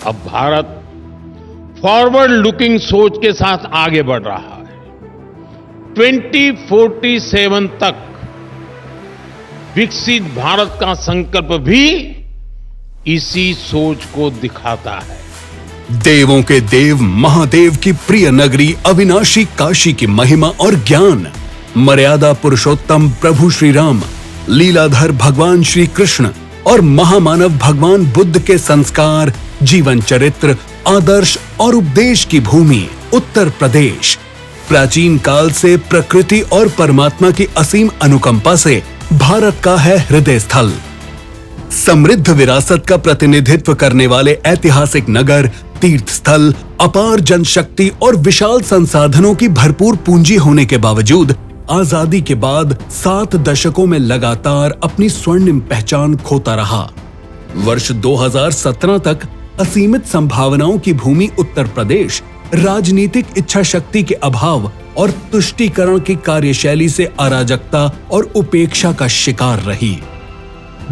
अब Bharat forward looking सोच के साथ आगे बढ़ रहा है। 2047 तक विकसित भारत का संकल्प भी इसी सोच को दिखाता है। देवों के देव महादेव की प्रिय नगरी अविनाशी काशी की महिमा और ज्ञान, मर्यादा पुरुषोत्तम प्रभु श्री राम, लीलाधर भगवान श्री कृष्ण और महामानव भगवान बुद्ध के संस्कार, जीवन चरित्र, आदर्श और उपदेश की भूमि उत्तर प्रदेश प्राचीन काल से प्रकृति और परमात्मा की असीम अनुकंपा से भारत का है हृदय स्थल। समृद्ध विरासत का प्रतिनिधित्व करने वाले ऐतिहासिक नगर, तीर्थ स्थल, अपार जनशक्ति और विशाल संसाधनों की भरपूर पूंजी होने के बावजूद आजादी के बाद 7 दशकों में लगातार अपनी स्वर्णिम पहचान खोता रहा। वर्ष 2017 तक असीमित संभावनाओं की भूमि उत्तर प्रदेश राजनीतिक इच्छा शक्ति के अभाव और तुष्टीकरण की कार्यशैली से अराजकता और उपेक्षा का शिकार रही।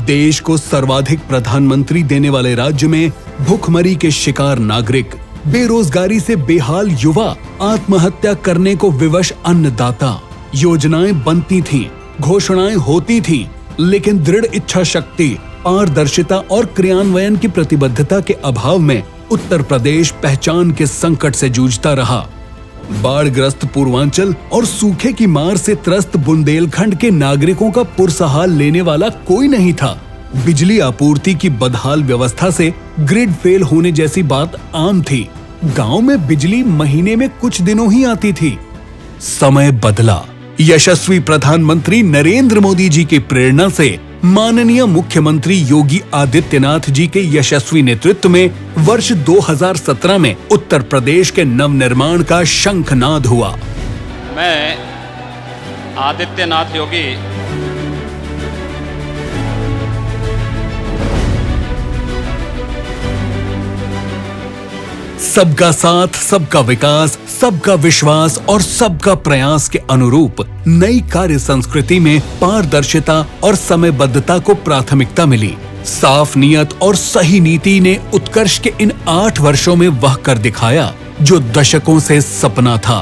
देश को सर्वाधिक प्रधानमंत्री देने वाले राज्य में भूखमरी के शिकार नागरिक, बेरोजगारी से बेहाल युवा, आत्महत्या करने को विवश अन्नदाता, योजनाएं बनती थीं, घोषणाएं होती थीं, लेकिन दृढ़ इच्छा शक्ति, पारदर्शिता और क्रियान्वयन की प्रतिबद्धता के अभाव में उत्तर प्रदेश पहचान के संकट से जूझता रहा। बाढ़ग्रस्त पूर्वांचल और सूखे की मार से त्रस्त बुंदेलखंड के नागरिकों का पुरसहाल लेने वाला कोई नहीं था। बिजली आपूर्ति की बदहाल व्यवस्था से ग्रिड फेल होने जैसी बात आम थी। गांव में बिजली महीने में कुछ दिनों ही आती थी। समय बदला। यशस्वी प्रधानमंत्री नरेंद्र मोदी जी की प्रेरणा से माननीय मुख्यमंत्री योगी आदित्यनाथ जी के यशस्वी नेतृत्व में वर्ष 2017 में उत्तर प्रदेश के नवनिर्माण का शंखनाद हुआ। मैं आदित्यनाथ योगी सबका साथ, सबका विकास, सबका विश्वास और सबका प्रयास के अनुरूप नई कार्य संस्कृति में पारदर्शिता और समयबद्धता को प्राथमिकता मिली। साफ नियत और सही नीति ने उत्कर्ष के इन 8 वर्षों में वह कर दिखाया जो दशकों से सपना था।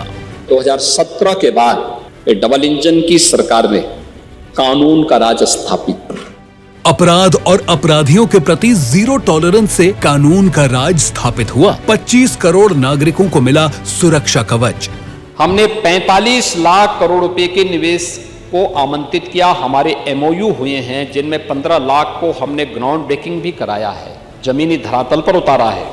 2017 के बाद डबल इंजन की सरकार ने कानून का राज स्थापित, अपराध और अपराधियों के प्रति जीरो टॉलरेंस से कानून का राज स्थापित हुआ। 25 करोड़ नागरिकों को मिला सुरक्षा कवच। हमने 45 लाख करोड़ रुपए के निवेश को आमंत्रित किया। हमारे एमओयू हुए हैं जिनमें 15 लाख को हमने ग्राउंड ब्रेकिंग भी कराया है, जमीनी धरातल पर उतारा है।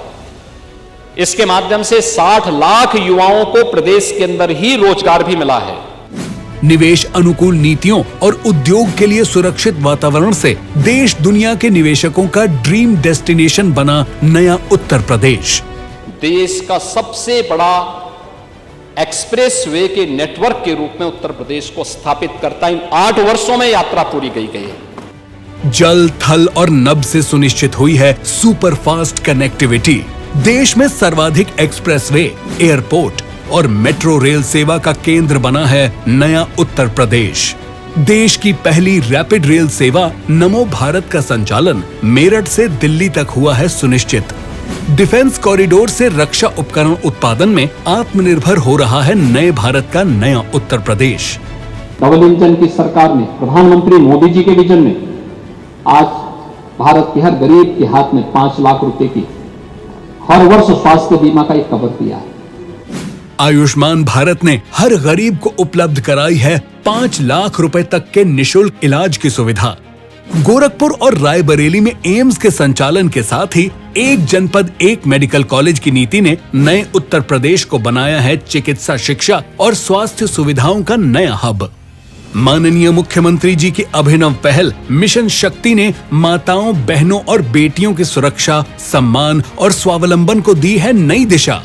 इसके माध्यम से 60 लाख युवाओं को प्रदेश के अंदर ही रोजगार भी मिला है। निवेश अनुकूल नीतियों और उद्योग के लिए सुरक्षित वातावरण से देश दुनिया के निवेशकों का ड्रीम डेस्टिनेशन बना नया उत्तर प्रदेश। देश का सबसे बड़ा एक्सप्रेस वे के नेटवर्क के रूप में उत्तर प्रदेश को स्थापित करता इन 8 वर्षों में यात्रा पूरी गई है। जल, थल और नभ से सुनिश्चित हुई है सुपर फास्ट कनेक्टिविटी। देश में सर्वाधिक एक्सप्रेसवे, एयरपोर्ट और मेट्रो रेल सेवा का केंद्र बना है नया उत्तर प्रदेश। देश की पहली रैपिड रेल सेवा नमो भारत का संचालन मेरठ से दिल्ली तक हुआ है सुनिश्चित। डिफेंस कॉरिडोर से रक्षा उपकरण उत्पादन में आत्मनिर्भर हो रहा है नए भारत का नया उत्तर प्रदेश। डबल इंजन की सरकार ने, प्रधानमंत्री मोदी जी के विजन में आज भारत के हर गरीब के हाथ में 5 लाख रुपए की हर वर्ष स्वास्थ्य बीमा का एक कवर दिया है। आयुष्मान भारत ने हर गरीब को उपलब्ध कराई है 5 लाख रुपए तक के निशुल्क इलाज की सुविधा। गोरखपुर और रायबरेली में एम्स के संचालन के साथ ही एक जनपद एक मेडिकल कॉलेज की नीति ने नए उत्तर प्रदेश को बनाया है चिकित्सा शिक्षा और स्वास्थ्य सुविधाओं का नया हब। माननीय मुख्यमंत्री जी की अभिनव पहल मिशन शक्ति ने माताओं, बहनों और बेटियों की सुरक्षा, सम्मान और स्वावलंबन को दी है नई दिशा।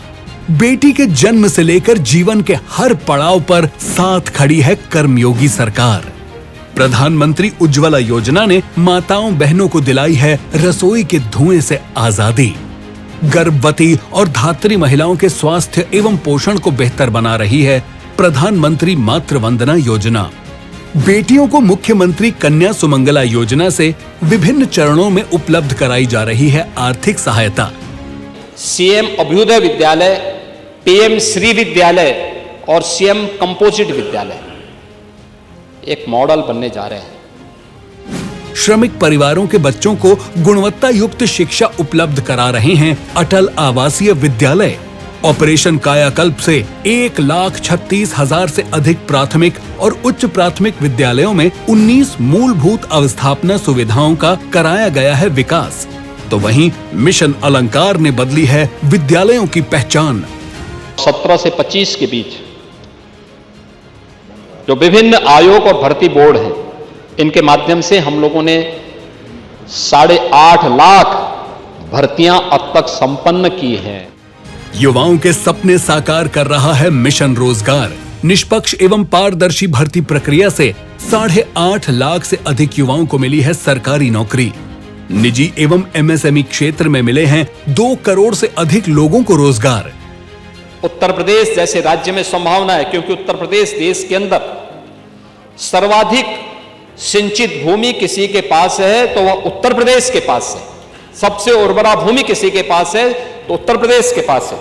बेटी के जन्म से लेकर जीवन के हर पड़ाव पर साथ खड़ी है कर्मयोगी सरकार। प्रधानमंत्री उज्ज्वला योजना ने माताओं बहनों को दिलाई है रसोई के धुएं से आजादी। गर्भवती और धात्री महिलाओं के स्वास्थ्य एवं पोषण को बेहतर बना रही है प्रधानमंत्री मातृ वंदना योजना। बेटियों को मुख्यमंत्री कन्या सुमंगला योजना से विभिन्न चरणों में उपलब्ध कराई जा रही है आर्थिक सहायता। सीएम अभ्युदय विद्यालय, पीएम श्री विद्यालय और सीएम कंपोजिट विद्यालय एक मॉडल बनने जा रहे हैं। श्रमिक परिवारों के बच्चों को गुणवत्ता युक्त शिक्षा उपलब्ध करा रहे हैं अटल आवासीय विद्यालय। ऑपरेशन कायाकल्प से 1,36,000 से अधिक प्राथमिक और उच्च प्राथमिक विद्यालयों में 19 मूलभूत अवस्थापना सुविधाओं का कराया गया है विकास। तो वहीं मिशन अलंकार ने बदली है विद्यालयों की पहचान। 17 से 25 के बीच जो विभिन्न आयोग और भर्ती बोर्ड हैं, इनके माध्यम से हम लोगों ने 8.5 लाख भर्तियां अब तक संपन्न की हैं। युवाओं के सपने साकार कर रहा है मिशन रोजगार। निष्पक्ष एवं पारदर्शी भर्ती प्रक्रिया से 8.5 लाख से अधिक युवाओं को मिली है सरकारी नौकरी। निजी एवं एमएसएमई क्षेत्र में मिले हैं 2 करोड़ से अधिक लोगों को रोजगार। उत्तर प्रदेश जैसे राज्य में संभावना है, क्योंकि उत्तर प्रदेश देश के अंदर सर्वाधिक सिंचित भूमि किसी के पास है तो वह उत्तर प्रदेश के पास है। सबसे उर्वरा भूमि किसी के पास है तो उत्तर प्रदेश के पास है।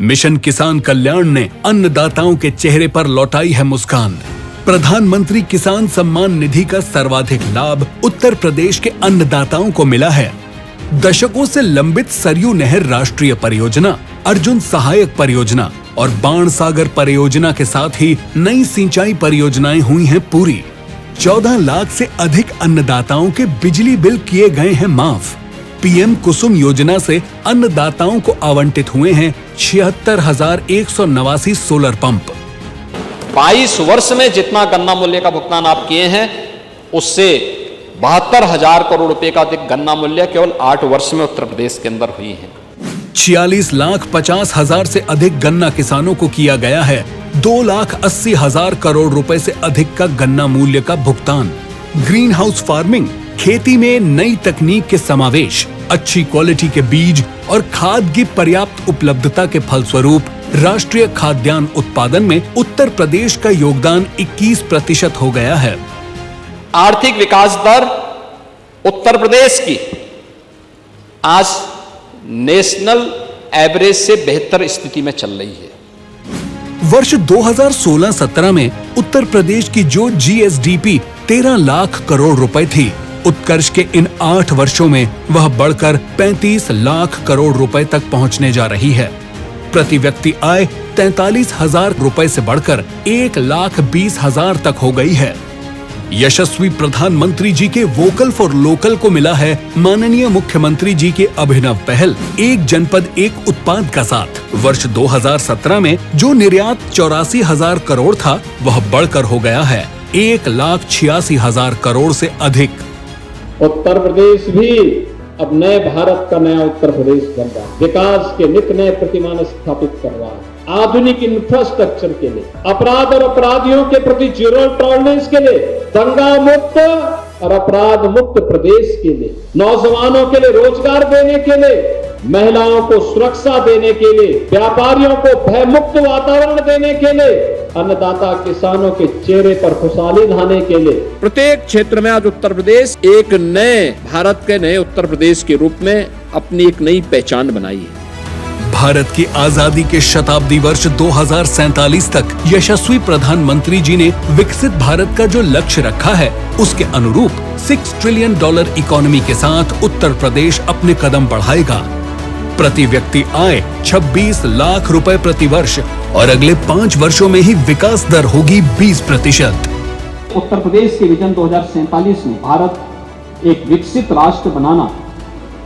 मिशन किसान कल्याण ने अन्नदाताओं के चेहरे पर लौटाई है मुस्कान। प्रधानमंत्री किसान सम्मान निधि का सर्वाधिक लाभ उत्तर प्रदेश के अन्नदाताओं को मिला है। दशकों से लंबित सरयू नहर राष्ट्रीय परियोजना, अर्जुन सहायक परियोजना और बाण सागर परियोजना के साथ ही नई सिंचाई परियोजनाएं हुई हैं पूरी। 14 लाख से अधिक अन्नदाताओं के बिजली बिल किए गए हैं माफ। पीएम कुसुम योजना से अन्नदाताओं को आवंटित हुए हैं 76,189 सोलर पंप। 22 वर्ष में जितना गन्ना मूल्य का भुगतान आप किए हैं, उससे 72,000 करोड़ रुपए का अधिक गन्ना मूल्य केवल 8 वर्ष में उत्तर प्रदेश के अंदर हुई है। 46,50,000 से अधिक गन्ना किसानों को किया गया है 2,80,000 करोड़ रुपए से अधिक का गन्ना मूल्य का भुगतान। ग्रीन हाउस फार्मिंग, खेती में नई तकनीक के समावेश, अच्छी क्वालिटी के बीज और खाद की पर्याप्त उपलब्धता के फलस्वरूप राष्ट्रीय खाद्यान्न उत्पादन में उत्तर प्रदेश का योगदान 21% हो गया है। आर्थिक विकास दर उत्तर प्रदेश की आज नेशनल एवरेज से बेहतर स्थिति में चल रही है। वर्ष 2016-17 में उत्तर प्रदेश की जो जीएसडीपी 13 लाख करोड़ रुपए थी, उत्कर्ष के इन 8 वर्षों में वह बढ़कर 35 लाख करोड़ रुपए तक पहुंचने जा रही है। प्रति व्यक्ति आय 43,000 रुपए से बढ़कर 1,20,000 तक हो गई है। यशस्वी प्रधानमंत्री जी के वोकल फॉर लोकल को मिला है माननीय मुख्यमंत्री जी के अभिनव पहल एक जनपद एक उत्पाद का साथ। वर्ष 2017 में जो निर्यात 84,000 करोड़ था, वह बढ़कर हो गया है 1,86,000 करोड़ से अधिक। उत्तर प्रदेश भी अब नए भारत का नया उत्तर प्रदेश बन रहा है। विकास के नित नए प्रतिमान स्थापित कर रहा है। आधुनिक इंफ्रास्ट्रक्चर के लिए, अपराध और अपराधियों के प्रति जीरो टॉलरेंस के लिए, दंगा मुक्त और अपराध मुक्त प्रदेश के लिए, नौजवानों के लिए रोजगार देने के लिए, महिलाओं को सुरक्षा देने के लिए, व्यापारियों को भय मुक्त वातावरण देने के लिए, अन्नदाता किसानों के चेहरे पर खुशहाली लाने के लिए प्रत्येक क्षेत्र में आज उत्तर प्रदेश एक नए भारत के नए उत्तर प्रदेश के रूप में अपनी एक नई पहचान बनाई है। भारत की आजादी के शताब्दी वर्ष 2047 तक यशस्वी प्रधानमंत्री जी ने विकसित भारत का जो लक्ष्य रखा है, उसके अनुरूप $6 ट्रिलियन इकोनॉमी के साथ उत्तर प्रदेश अपने कदम बढ़ाएगा। प्रति व्यक्ति आय 26 लाख रुपए प्रति वर्ष और अगले 5 वर्षों में ही विकास दर होगी 20%। उत्तर प्रदेश के विजन 2047 में भारत एक विकसित राष्ट्र बनाना,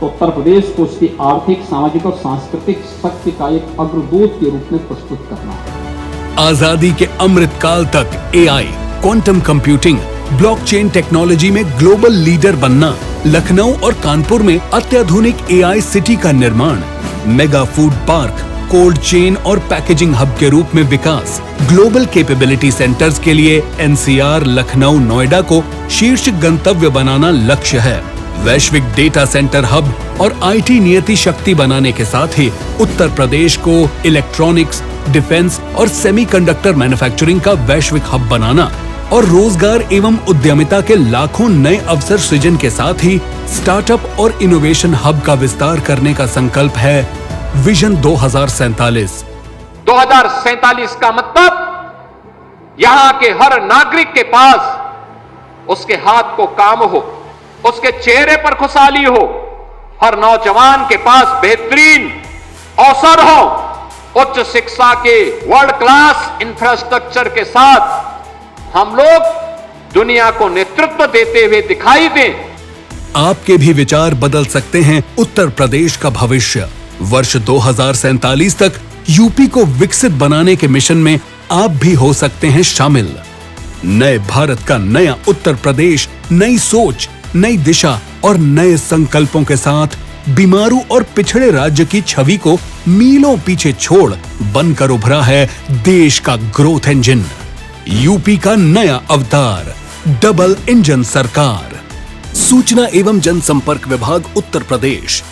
तो उत्तर प्रदेश को उसकी आर्थिक, सामाजिक और सांस्कृतिक शक्ति का एक अग्रदूत के रूप में प्रस्तुत करना है। आजादी के अमृत काल तक AI, quantum computing, blockchain technology में ग्लोबल लीडर बनना, लखनऊ और कानपुर में अत्याधुनिक एआई सिटी का निर्माण, mega food park, cold chain और पैकेजिंग हब के रूप में विकास, ग्लोबल कैपेबिलिटी सेंटर्स के लिए एनसीआर, लखनऊ, नोएडा को शीर्ष गंतव्य बनाना लक्ष्य है। वैश्विक डेटा सेंटर हब और आईटी नियति शक्ति बनाने के साथ ही उत्तर प्रदेश को इलेक्ट्रॉनिक्स, डिफेंस और सेमीकंडक्टर मैन्युफैक्चरिंग का वैश्विक हब बनाना, और रोजगार एवं उद्यमिता के लाखों नए अवसर सृजन के साथ ही स्टार्टअप और इनोवेशन हब का विस्तार करने का संकल्प है विजन 2047। 2047 का मतलब यहां के हर नागरिक के पास उसके हाथ को काम हो, उसके चेहरे पर खुशहाली हो, हर नौजवान के पास बेहतरीन अवसर हो, उच्च शिक्षा के वर्ल्ड क्लास इंफ्रास्ट्रक्चर के साथ हम लोग दुनिया को नेतृत्व देते हुए दिखाई दें। आपके भी विचार बदल सकते हैं उत्तर प्रदेश का भविष्य। वर्ष 2047 तक यूपी को विकसित बनाने के मिशन में आप भी हो सकते हैं शामिल। नए भारत का नया उत्तर प्रदेश नई सोच, नई दिशा और नए संकल्पों के साथ बीमारू और पिछड़े राज्य की छवि को मीलों पीछे छोड़ बनकर उभरा है देश का ग्रोथ इंजन, यूपी का नया अवतार, डबल इंजन सरकार। सूचना एवं जनसंपर्क विभाग उत्तर प्रदेश।